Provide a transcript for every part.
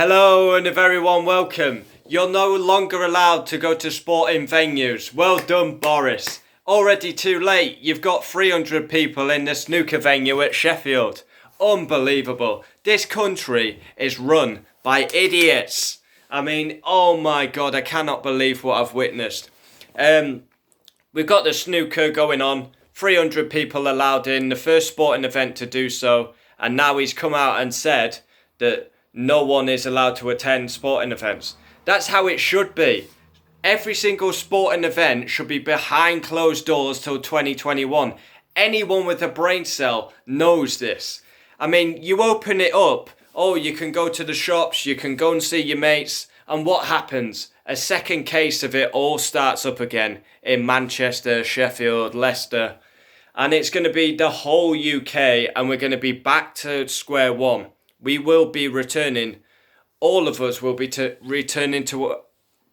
Hello and a very warm welcome. You're no longer allowed to go to sporting venues. Well done, Boris. Already too late. You've got 300 people in the snooker venue at Sheffield. Unbelievable. This country is run by idiots. I mean, oh my God, I cannot believe what I've witnessed. We've got the snooker going on. 300 people allowed in, the first sporting event to do so. And now he's come out and said that no one is allowed to attend sporting events. That's how it should be. Every single sporting event should be behind closed doors till 2021. Anyone with a brain cell knows this. I mean, you open it up, you can go to the shops, you can go and see your mates, and what happens? A second case of it all starts up again in Manchester, Sheffield, Leicester, and it's going to be the whole UK, and we're going to be back to square one. We will be returning, all of us will be returning to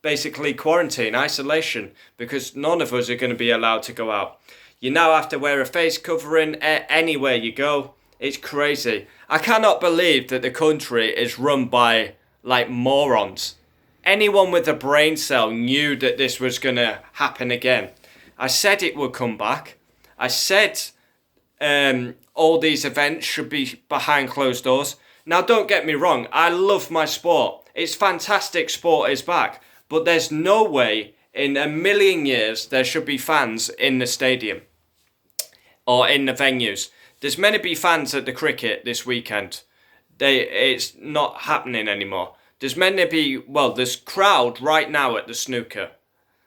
basically quarantine, isolation, because none of us are going to be allowed to go out. You now have to wear a face covering anywhere you go. It's crazy. I cannot believe that the country is run by, morons. Anyone with a brain cell knew that this was going to happen again. I said it would come back. I said all these events should be behind closed doors. Now, don't get me wrong. I love my sport. It's fantastic sport is back. But there's no way in a million years there should be fans in the stadium or in the venues. There's meant to be fans at the cricket this weekend. It's not happening anymore. There's meant to be, there's crowd right now at the snooker.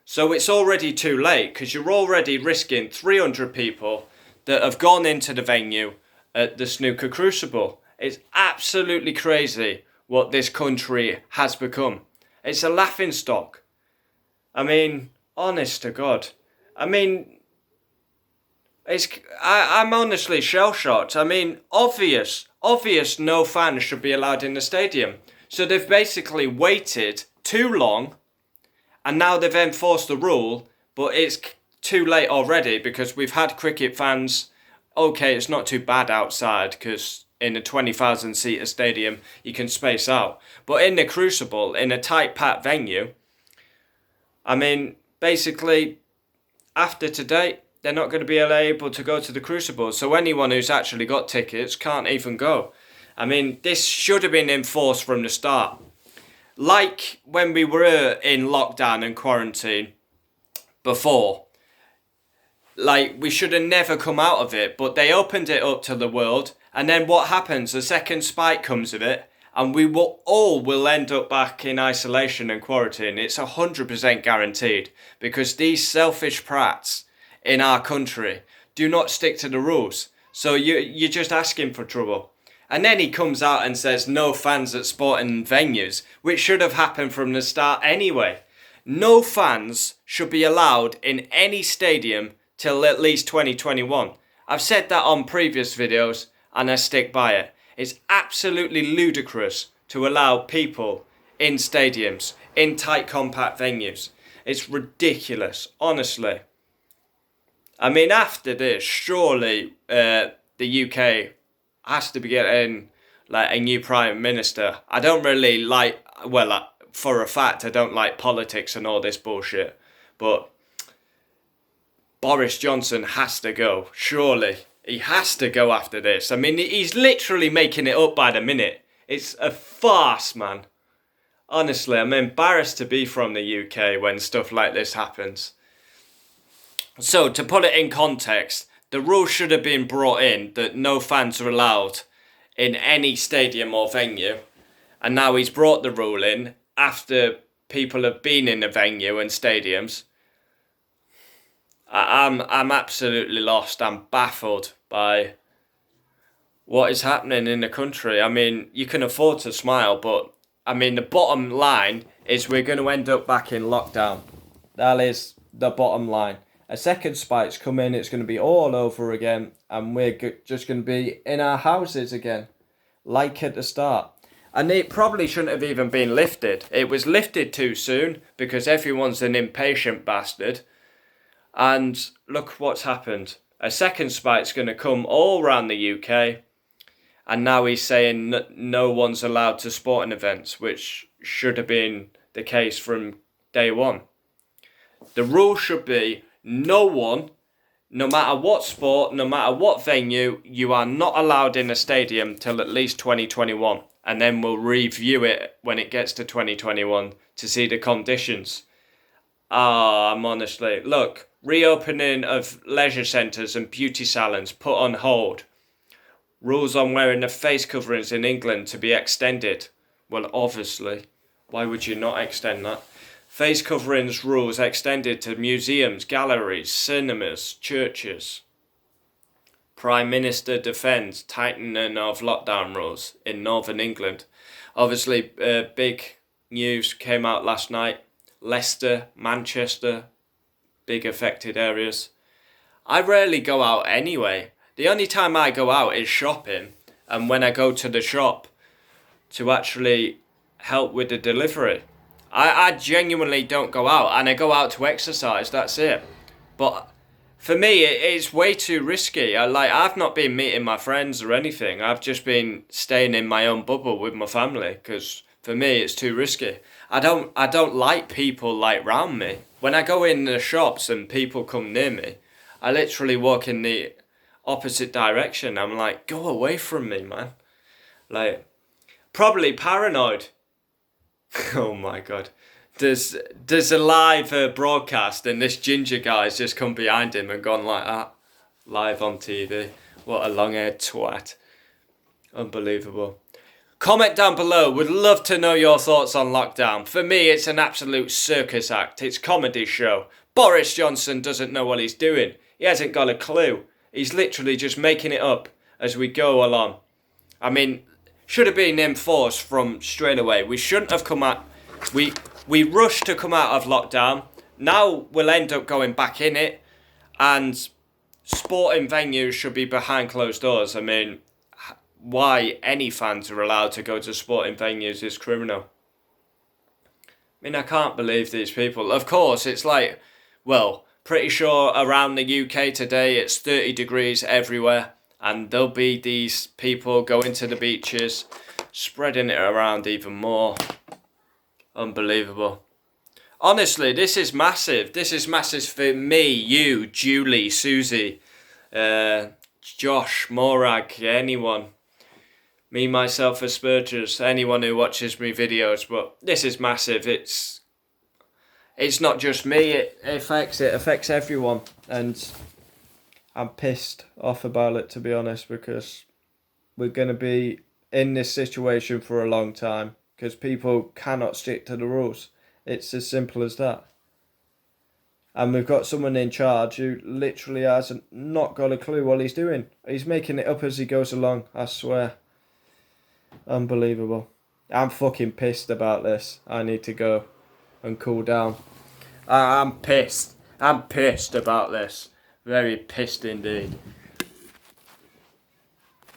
So it's already too late because you're already risking 300 people that have gone into the venue at the snooker crucible. It's absolutely crazy what this country has become. It's a laughingstock. I mean, honest to God. I mean, I'm honestly shell-shocked. I mean, obvious no fans should be allowed in the stadium. So they've basically waited too long, and now they've enforced the rule, but it's too late already because we've had cricket fans. Okay, it's not too bad outside because in a 20,000-seater stadium, you can space out. But in the Crucible, in a tight-packed venue, I mean, basically, after today, they're not going to be able to go to the Crucible. So anyone who's actually got tickets can't even go. I mean, this should have been enforced from the start. Like when we were in lockdown and quarantine before. We should have never come out of it, but they opened it up to the world. And then what happens? A second spike comes of it, and we will end up back in isolation and quarantine. It's 100% guaranteed, because these selfish prats in our country do not stick to the rules. So you're just asking for trouble. And then he comes out and says no fans at sporting venues, which should have happened from the start anyway. No fans should be allowed in any stadium till at least 2021. I've said that on previous videos, and I stick by it. It's absolutely ludicrous to allow people in stadiums, in tight, compact venues. It's ridiculous, honestly. I mean, after this, surely the UK has to be getting a new Prime Minister. I don't really for a fact, I don't like politics and all this bullshit. But Boris Johnson has to go, surely. He has to go after this. I mean, he's literally making it up by the minute. It's a farce, man. Honestly, I'm embarrassed to be from the UK when stuff like this happens. So, to put it in context, the rule should have been brought in that no fans are allowed in any stadium or venue. And now he's brought the rule in after people have been in the venue and stadiums. I'm absolutely lost. I'm baffled by what is happening in the country. I mean, you can afford to smile, but I mean, the bottom line is we're going to end up back in lockdown. That is the bottom line. A second spike's come in, it's going to be all over again, and we're just going to be in our houses again, like at the start. And it probably shouldn't have even been lifted. It was lifted too soon because everyone's an impatient bastard. And look what's happened. A second spike's going to come all around the UK. And now he's saying no one's allowed to sporting events, which should have been the case from day one. The rule should be no one, no matter what sport, no matter what venue, you are not allowed in a stadium till at least 2021. And then we'll review it when it gets to 2021 to see the conditions. I'm honestly... Look, reopening of leisure centres and beauty salons put on hold. Rules on wearing the face coverings in England to be extended. Well, obviously. Why would you not extend that? Face coverings rules extended to museums, galleries, cinemas, churches. Prime Minister defends tightening of lockdown rules in Northern England. Obviously, big news came out last night. Leicester, Manchester, big affected areas. I rarely go out anyway. The only time I go out is shopping, and when I go to the shop to actually help with the delivery. I genuinely don't go out, and I go out to exercise, that's it. But for me, it's way too risky. I've not been meeting my friends or anything. I've just been staying in my own bubble with my family, because for me, it's too risky. I don't like people like round me. When I go in the shops and people come near me, I literally walk in the opposite direction. I'm like, go away from me, man. Like, probably paranoid. Oh my god. There's a live broadcast and this ginger guy's just come behind him and gone like that. Live on TV. What a long-haired twat. Unbelievable. Comment down below. Would love to know your thoughts on lockdown. For me, it's an absolute circus act. It's a comedy show. Boris Johnson doesn't know what he's doing. He hasn't got a clue. He's literally just making it up as we go along. I mean, should have been enforced from straight away. We shouldn't have come out. We rushed to come out of lockdown. Now we'll end up going back in it. And sporting venues should be behind closed doors. I mean, why any fans are allowed to go to sporting venues is criminal. I mean, I can't believe these people. Of course, it's like, well, pretty sure around the UK today it's 30 degrees everywhere. And there'll be these people going to the beaches, spreading it around even more. Unbelievable. Honestly, this is massive. This is massive for me, you, Julie, Susie, Josh, Morag, anyone. Me, myself, Asperger's, anyone who watches me videos. But this is massive. It's not just me. It affects everyone. And I'm pissed off about it, to be honest, because we're going to be in this situation for a long time because people cannot stick to the rules. It's as simple as that. And we've got someone in charge who literally has not got a clue what he's doing. He's making it up as he goes along, I swear. Unbelievable. I'm fucking pissed about this. I need to go and cool down. I'm pissed. I'm pissed about this. Very pissed indeed.